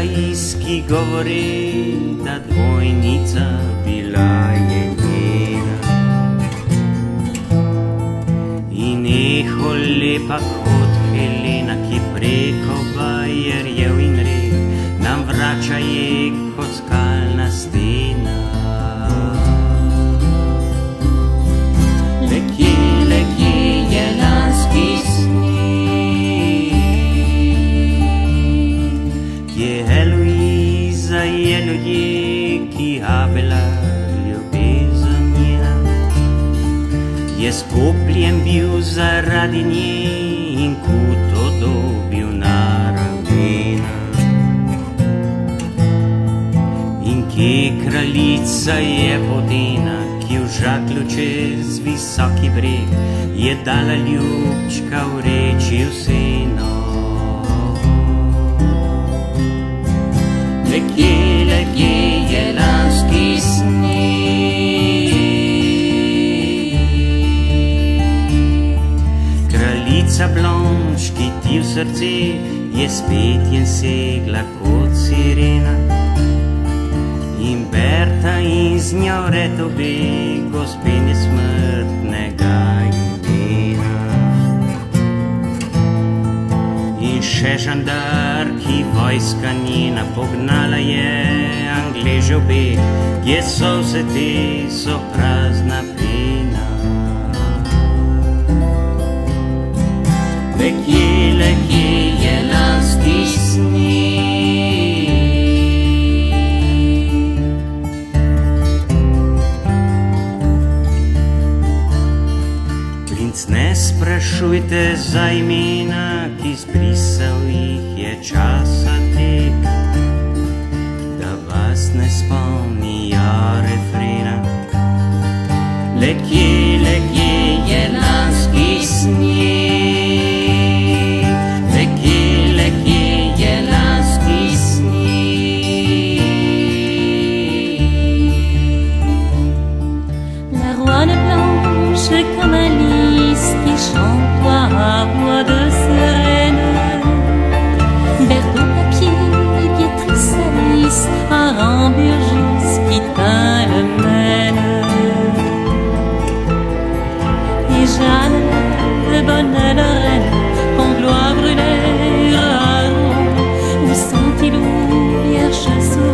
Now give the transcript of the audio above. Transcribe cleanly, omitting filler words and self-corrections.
iski govore da dvojnica bila je njena. In eho lepa kot Helena, ki preko bajerjev in rek nam vrača je kot skalna stena. Lekje je lanski sneg, je Eloiza, je ljudje, ki Abela ljubezen njena, je skopljen bil zaradi nje in kuto dobil na ramena. In kje kraljica je vodena, ki v žaklju čez visoki breg je dala ljubčka vreči v seno. Lekje je lanski sneg, kraljica Blanche, ki ti v srce je spet jen segla kot sirena. In Berta in z njo red obe gospe nesmrtnega imena. In še žandar, ki vojska njena pognala je Angleže obe, kje so vse te, so prazna pena. Lekje je lanski sneg, ne sprašujte za imena, ki zbrisal jih je časa tek, da vas ne spomnijo refrena. Lekje je lanski sneg, lekje je lanski sneg. La Roine Blanche comme un lys qui chante à voix de sirène, Berthaud papier, Piétrice Alice, Aramburgis qui teint le Maine. Et Jeanne, le bonnet de reine, Panglois brûlait, où sont-ils où, vierge sous